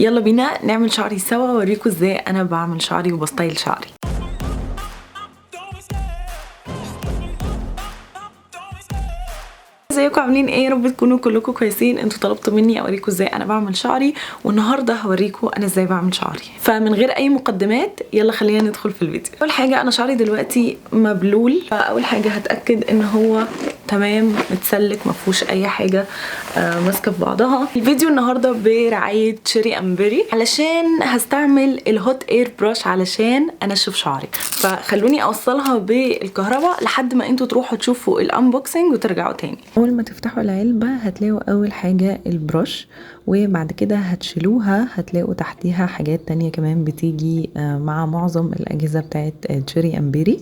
يلا بينا نعمل شعري سوا واوريكم ازاي انا بعمل شعري وبستايل شعري. ازيكم عاملين ايه؟ يا رب تكونوا كلكم كويسين. انتوا طلبتوا مني اوريكم ازاي انا بعمل شعري، والنهارده هوريكم انا ازاي بعمل شعري. فمن غير اي مقدمات يلا خلينا ندخل في الفيديو. اول حاجه انا شعري دلوقتي مبلول، فاول حاجه هتاكد ان هو تمام متسلك مفهوش اي حاجه ماسكه في بعضها. الفيديو النهارده برعايه شيري امبري علشان هستعمل الهوت اير براش علشان انشف شعري، فخلوني اوصلها بالكهرباء لحد ما انتوا تروحوا تشوفوا الانبوكسنج وترجعوا تاني. اول ما تفتحوا العلبه هتلاقوا اول حاجه البراش، وبعد كده هتشيلوها هتلاقوا تحتيها حاجات تانية كمان بتيجي مع معظم الاجهزه بتاعت شيري امبري.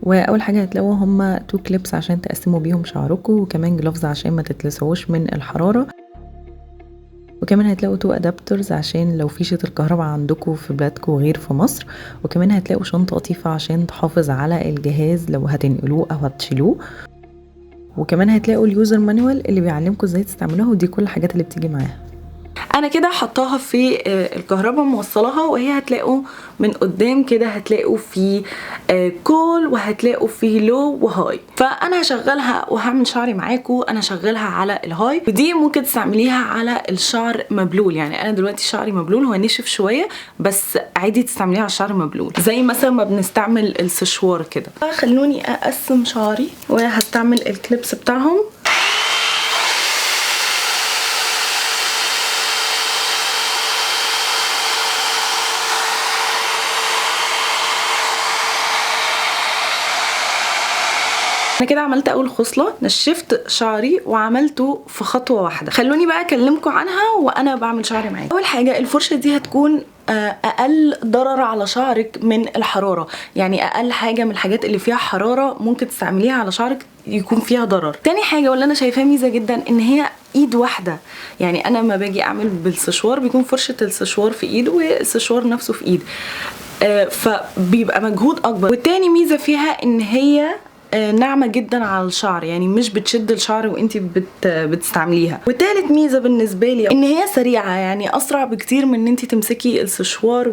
واول حاجه هتلاقوا هما 2 كليبس عشان تقسموا بيهم شعركم، وكمان جلوفز عشان ما تتلسعوش من الحراره، وكمان هتلاقوا 2 ادابترز عشان لو فيشة الكهرباء عندكم في بلادكم غير في مصر، وكمان هتلاقوا شنطه قطيفه عشان تحافظ على الجهاز لو هتنقلوه او هتشيلوه، وكمان هتلاقوا اليوزر مانوال اللي بيعلمكم ازاي تستعملوها، ودي كل الحاجات اللي بتيجي معاها. انا كده حطاها في الكهرباء موصلاها، وهي هتلاقوا من قدام كده هتلاقوا في كول وهتلاقوا في لو وهاي، فانا هشغلها وهعمل شعري معاكم. انا هشغلها على الهاي، ودي ممكن تستعمليها على الشعر مبلول. يعني انا دلوقتي شعري مبلول، هو نشف شويه بس عادي تستعمليها على الشعر مبلول زي مثلا ما بنستعمل السشوار كده. فخلوني اقسم شعري وهستعمل الكليبس بتاعهم. انا كده عملت اول خصله، نشفت شعري وعملته في خطوه واحده. خلوني بقى اكلمكم عنها وانا بعمل شعري معاكم. اول حاجه الفرشه دي هتكون اقل ضرر على شعرك من الحراره، يعني اقل حاجه من الحاجات اللي فيها حراره ممكن تستعمليها على شعرك يكون فيها ضرر. تاني حاجه واللي انا شايفاها ميزه جدا ان هي ايد واحده، يعني انا لما باجي اعمل بالسشوار بيكون فرشه السشوار في ايد والسشوار نفسه في ايد، فبيبقى مجهود اكبر. والتاني ميزه فيها ان هي ناعمه جدا على الشعر، يعني مش بتشد الشعر وانتي بتستعمليها. وتالت ميزه بالنسبه لي ان هي سريعه، يعني اسرع بكتير من ان انتي تمسكي السشوار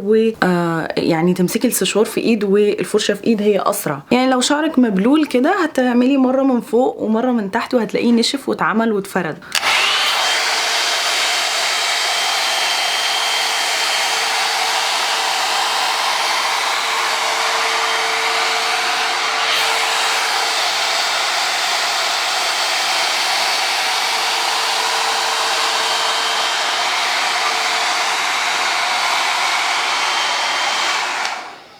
يعني تمسكي السشوار في ايد والفرشه في ايد، هي اسرع. يعني لو شعرك مبلول كده هتعملي مره من فوق ومره من تحت وهتلاقيه نشف واتعمل واتفرد.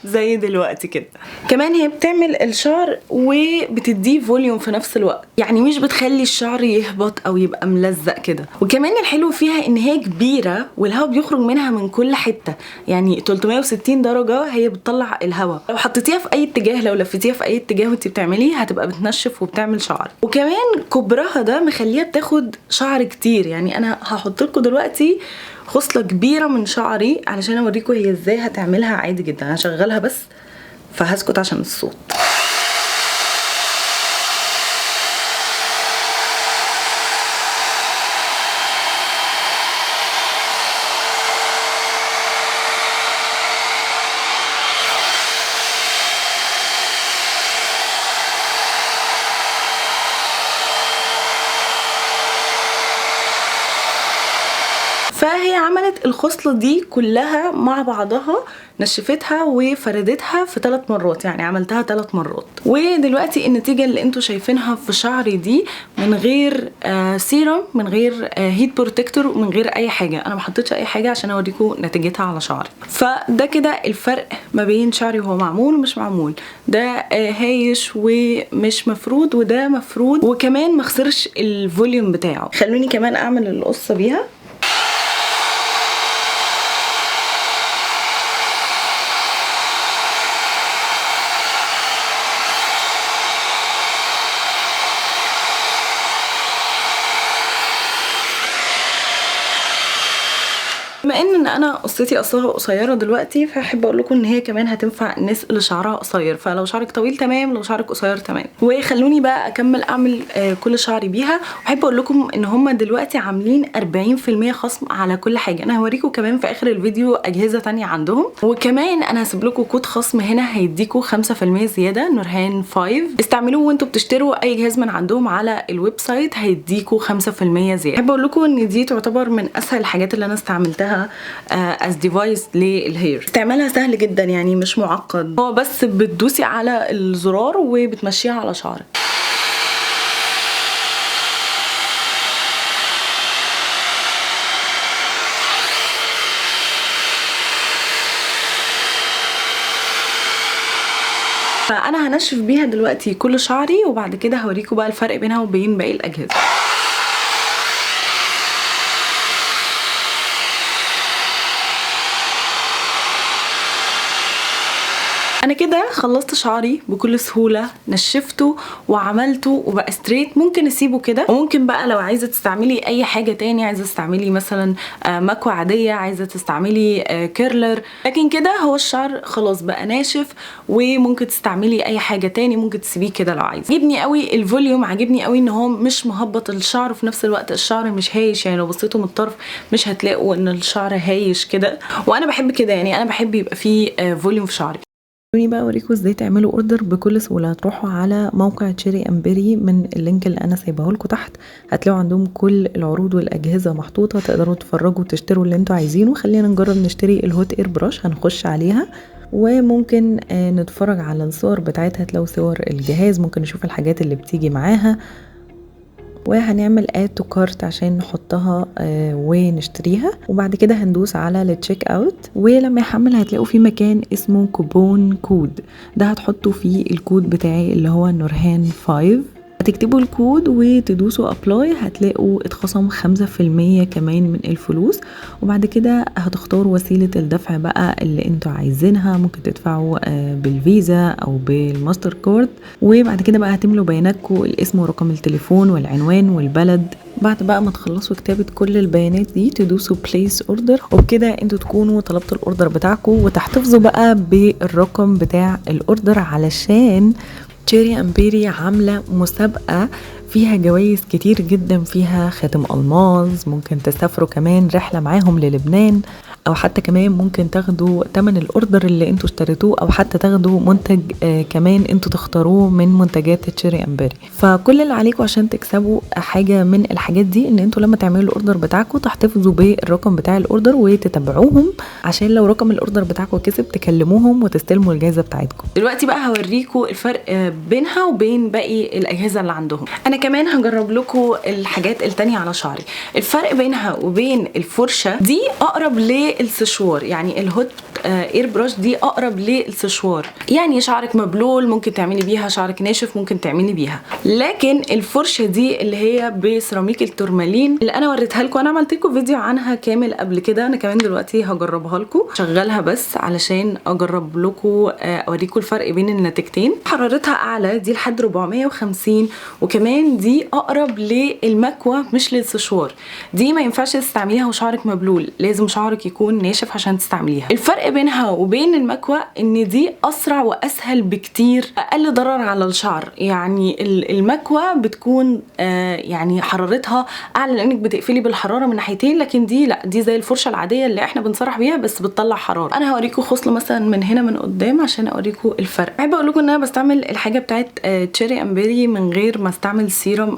زي دلوقتي كده. كمان هي بتعمل الشعر وبتديه فوليوم في نفس الوقت، يعني مش بتخلي الشعر يهبط او يبقى ملزق كده. وكمان الحلو فيها ان هي كبيره والهواء بيخرج منها من كل حته، يعني 360 درجه هي بتطلع الهواء. لو حطيتيها في اي اتجاه، لو لفتيها في اي اتجاه وانت بتعمليه هتبقى بتنشف وبتعمل شعر. وكمان كبرها ده مخليها بتاخد شعر كتير. يعني انا هحط لكم دلوقتي خصله كبيره من شعري علشان اوريكم هي ازاي هتعملها عادي جدا. هشغلها بس فهسكت عشان الصوت. فهي عملت الخصلة دي كلها مع بعضها، نشفتها وفردتها في 3 مرات، يعني عملتها 3 مرات. ودلوقتي النتيجة اللي انتوا شايفينها في شعري دي من غير سيرم، من غير هيت بروتكتور، ومن غير اي حاجة. انا ما حطيتش اي حاجة عشان اوريكم نتيجتها على شعري. فده كده الفرق ما بين شعري وهو معمول ومش معمول. ده هايش ومش مفرود، وده مفرود وكمان مخسرش الفوليوم بتاعه. خلوني كمان اعمل القصة بيها. بما ان انا قصتي قصها قصيره دلوقتي، فاحب اقول لكم ان هي كمان هتنفع الناس اللي شعرها قصير، فلو شعرك طويل تمام، لو شعرك قصير تمام. وخلوني بقى اكمل اعمل كل شعري بيها. واحب اقول لكم ان هم دلوقتي عاملين 40% خصم على كل حاجه. انا هوريكم كمان في اخر الفيديو اجهزه تانية عندهم، وكمان انا هسيب لكم كود خصم هنا هيديكوا 5% زياده، نورهان 5. استعملوه وانتوا بتشتروا اي جهاز من عندهم على الويب سايت، هيديكوا 5% زياده. احب اقول لكم ان دي تعتبر من اسهل الحاجات اللي انا استعملتها از ديفايس للهير. استعمالها سهل جدا يعني مش معقد، هو بس بتدوسي على الزرار وبتمشيها على شعرك. فانا هنشف بيها دلوقتي كل شعري، وبعد كده هوريكم بقى الفرق بينها وبين باقي الاجهزه. انا كده خلصت شعري بكل سهوله، نشفته وعملته وبقى ستريت. ممكن اسيبه كده، وممكن بقى لو عايزه تستعملي اي حاجه تاني، عايزه تستعملي مثلا مكوه عاديه، عايزه تستعملي كيرلر، لكن كده هو الشعر خلاص بقى ناشف. وممكن تستعملي اي حاجه تاني، ممكن تسيبيه كده لو عايزه. عجبني قوي الفوليوم، عجبني قوي ان هو مش مهبط الشعر، وفي نفس الوقت الشعر مش هايش. يعني لو بصيتوا من الطرف مش هتلاقوا ان الشعر هايش كده، وانا بحب كده. يعني انا بحب يبقى فيه فوليوم في شعري. خلوني بقى اوريكم ازاي تعملوا اوردر بكل سهوله. هتروحوا على موقع تشيري امبيري من اللينك اللي انا سايباه لكم تحت، هتلاقوا عندهم كل العروض والاجهزه محطوطه، تقدروا تتفرجوا وتشتروا اللي انتوا عايزينه. خلينا نجرب نشتري الهوت اير براش. هنخش عليها وممكن نتفرج على الصور بتاعتها، تلاقوا صور الجهاز، ممكن نشوف الحاجات اللي بتيجي معاها، وهنعمل اد تو كارت عشان نحطها ونشتريها. وبعد كده هندوس على التشيك اوت، ولما يحمل هتلاقوا في مكان اسمه كوبون كود، ده هتحطوا فيه الكود بتاعي اللي هو نورهان 5. هتكتبوا الكود وتدوسوا ابلاي، هتلاقوا اتخصم 5% كمان من الفلوس. وبعد كده هتختاروا وسيلة الدفع بقى اللي انتوا عايزينها، ممكن تدفعوا بالفيزا او بالماستر كارد. وبعد كده بقى هتملوا بياناتكم، الاسم ورقم التليفون والعنوان والبلد. بعد بقى ما تخلصوا كتابة كل البيانات دي تدوسوا بليس اوردر، وبكده انتوا تكونوا طلبتوا الاوردر بتاعكم. وتحتفظوا بقى بالرقم بتاع الاوردر، علشان تشيري امبيري عاملة مسابقة فيها جوائز كتير جدا، فيها خاتم ألماظ، ممكن تسافروا كمان رحلة معاهم للبنان، او حتى كمان ممكن تاخدوا تمن الاوردر اللي انتوا اشتريتوه، او حتى تاخدوا منتج كمان انتوا تختاروه من منتجات تشيري امبيري. فكل اللي عليكم عشان تكسبوا حاجه من الحاجات دي ان انتوا لما تعملوا الاوردر بتاعكم تحتفظوا بالرقم بتاع الاوردر وتتابعوهم، عشان لو رقم الاوردر بتاعكم كسب تكلموهم وتستلموا الجائزه بتاعتكم. دلوقتي بقى هوريكم الفرق بينها وبين باقي الاجهزه اللي عندهم. انا كمان هجرب لكم الحاجات التانية على شعري. الفرق بينها وبين الفرشه دي اقرب للسشوار، يعني الهوت اير براش دي اقرب للسشوار. يعني شعرك مبلول ممكن تعملي بيها، شعرك ناشف ممكن تعملي بيها. لكن الفرشه دي اللي هي بسيراميك التورمالين اللي انا وريتها لكم، انا عملت لكم فيديو عنها كامل قبل كده، انا كمان دلوقتي هجربها لكم، شغلها بس علشان اجرب لكم اوريكم الفرق بين النتيجتين. حرارتها اعلى، دي لحد 450، وكمان دي اقرب للمكوى مش للسشوار. دي ما ينفعش تستعمليها وشعرك مبلول، لازم شعرك يكون ناشف عشان تستعمليها. الفرق بينها وبين المكوى ان دي اسرع واسهل بكتير، اقل ضرر على الشعر. يعني المكوى بتكون يعني حرارتها اعلى لانك بتقفلي بالحراره من ناحيتين، لكن دي لا، دي زي الفرشه العاديه اللي احنا بنسرح بيها بس بتطلع حراره. انا هوريكم خصله مثلا من هنا من قدام عشان اوريكم الفرق. بحب اقول لكم ان انا بستعمل الحاجه بتاعت تشيري امبيري من غير ما استعمل سيرم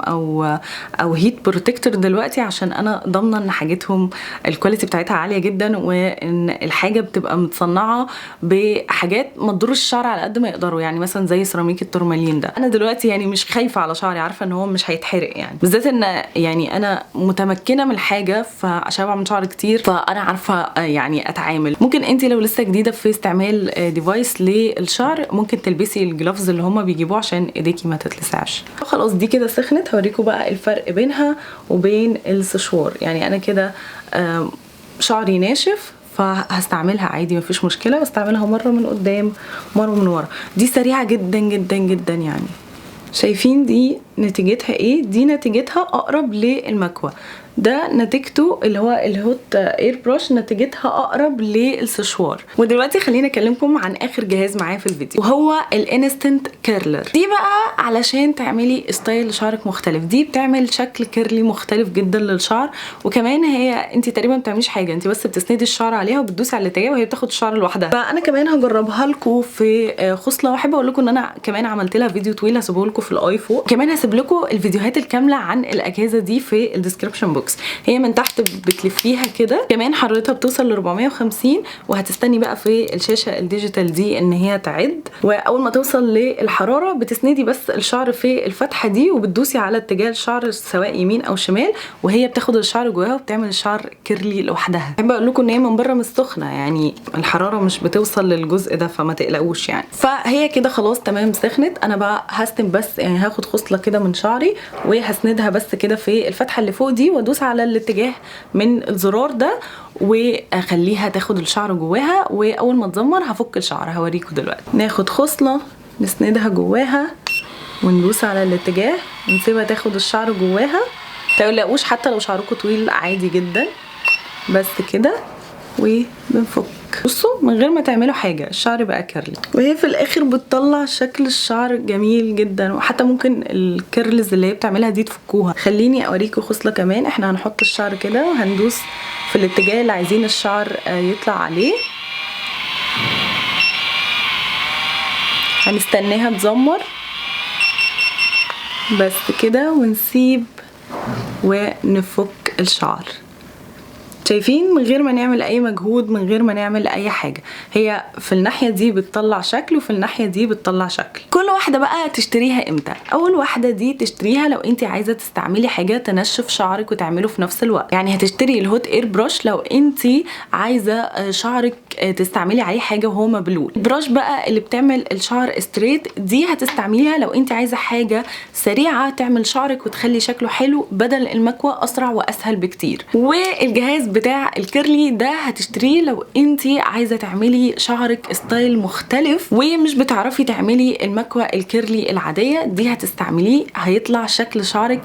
او هيت بروتكتور دلوقتي، عشان انا ضامنه ان حاجتهم الكواليتي بتاعتها عاليه جدا، وان الحاجه بتبقى متصنعه بحاجات ما تضرش الشعر على قد ما يقدروا. يعني مثلا زي سيراميك التورمالين ده، انا دلوقتي يعني مش خايفه على شعري، عارفه ان هو مش هيتحرق، يعني بالذات ان يعني انا متمكنه من الحاجه، فعشان بعمل شعر كتير فانا عارفه يعني اتعامل. ممكن انت لو لسه جديده في استعمال ديفايس للشعر ممكن تلبسي الجلافز اللي هما بيجيبوه عشان ايديكي ما تتلسعش. خلاص دي كده سخنت، هوريكم بقى الفرق بينها وبين السشوار. يعني انا كده شعري ناشف فهستعملها عادي مفيش مشكله، بستعملها مره من قدام مره من ورا. دي سريعه جدا جدا جدا، يعني شايفين دي نتيجتها ايه؟ دي نتيجتها اقرب للمكوى. ده نتيجته اللي هو الهوت اير بروش نتيجتها اقرب للسشوار. ودلوقتي خليني اكلمكم عن اخر جهاز معايا في الفيديو وهو الانستنت كيرلر. دي بقى علشان تعملي ستايل لشعرك مختلف، دي بتعمل شكل كيرلي مختلف جدا للشعر، وكمان هي انت تقريبا ما بتعمليش حاجه، انت بس بتسندي الشعر عليها وبتدوسي على الاتجاه وهي بتاخد الشعر لوحدها. فانا كمان هجربها لكم في خصله، واحب اقول لكم ان انا كمان عملت لها فيديو طويل هسيبه لكم في الاي فوق، كمان هسيب لكم الفيديوهات الكامله عن الاجهزه دي في الديسكربشن بوكس. هي من تحت بتلفيها كده، كمان حرارتها بتوصل ل 450، وهتستني بقى في الشاشه الديجيتال دي ان هي تعد، واول ما توصل للحراره بتسندي بس الشعر في الفتحه دي وبتدوسي على اتجاه الشعر سواء يمين او شمال، وهي بتاخد الشعر جواها وبتعمل الشعر كيرلي لوحدها. بحب اقول لكم ان هي من بره مش سخنه، يعني الحراره مش بتوصل للجزء ده فما تقلقوش يعني. فهي كده خلاص تمام سخنت. انا بقى هستم بس يعني هاخد خصله كده من شعري وهسندها بس كده في الفتحه اللي فوق دي وادوس على الاتجاه من الزرار ده واخليها تاخد الشعر جواها، واول ما تزمر هفك الشعر هوريكم دلوقتي. ناخد خصله نسندها جواها وندوس على الاتجاه ونسيبها تاخد الشعر جواها. متقلقوش حتى لو شعركم طويل عادي جدا، بس كده وبنفك. بصوا من غير ما تعملوا حاجه الشعر بقى كيرلي، وهي في الاخر بتطلع شكل الشعر جميل جدا، وحتى ممكن الكيرلز اللي هي بتعملها دي تفكوها. خليني اوريكم خصله كمان. احنا هنحط الشعر كده وهندوس في الاتجاه اللي عايزين الشعر يطلع عليه، هنستناها تزمر بس كده ونسيب ونفك الشعر. شايفين من غير ما نعمل اي مجهود، من غير ما نعمل اي حاجه، هي في الناحيه دي بتطلع شكل وفي الناحيه دي بتطلع شكل. كل واحده بقى تشتريها امتى؟ اول واحده دي تشتريها لو انت عايزه تستعملي حاجه تنشف شعرك وتعمله في نفس الوقت، يعني هتشتري الهوت اير بروش لو انت عايزه شعرك تستعملي عليه حاجه وهو مبلول. البروش بقى اللي بتعمل الشعر ستريت دي هتستعمليها لو انت عايزه حاجه سريعه تعمل شعرك وتخلي شكله حلو بدل المكوى، اسرع واسهل بكتير. والجهاز بتاع الكيرلي ده هتشتريه لو انت عايزه تعملي شعرك ستايل مختلف ومش بتعرفي تعملي المكوى الكيرلي العاديه، دي هتستعمليه هيطلع شكل شعرك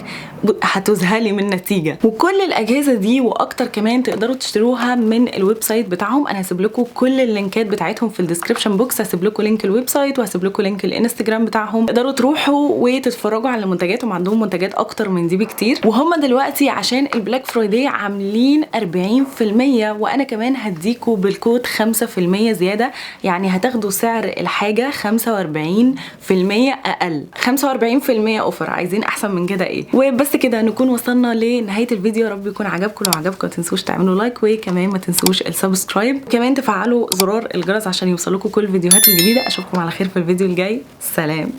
هتذهلي من النتيجه. وكل الاجهزه دي واكتر كمان تقدروا تشتروها من الويب سايت بتاعهم. انا هسيب لكم كل اللينكات بتاعتهم في الديسكربشن بوكس، هسيب لكم لينك الويب سايت وهسيب لكم لينك الانستجرام بتاعهم، تقدروا تروحوا وتتفرجوا على منتجاتهم، عندهم منتجات اكتر من دي بكتير. وهم دلوقتي عشان البلاك فرايداي عاملين 40%، وانا كمان هديكوا بالكود 5% زياده، يعني هتاخدوا سعر الحاجه 45% اقل. 45% اوفر، عايزين احسن من كده ايه؟ وبس كده نكون وصلنا لنهايه الفيديو. يا رب يكون عجبكم، لو عجبكم ما تنسوش تعملوا لايك، وكمان ما تنسوش السبسكرايب، كمان تفعلوا زرار الجرس عشان يوصلكم كل الفيديوهات الجديده. اشوفكم على خير في الفيديو الجاي، سلام.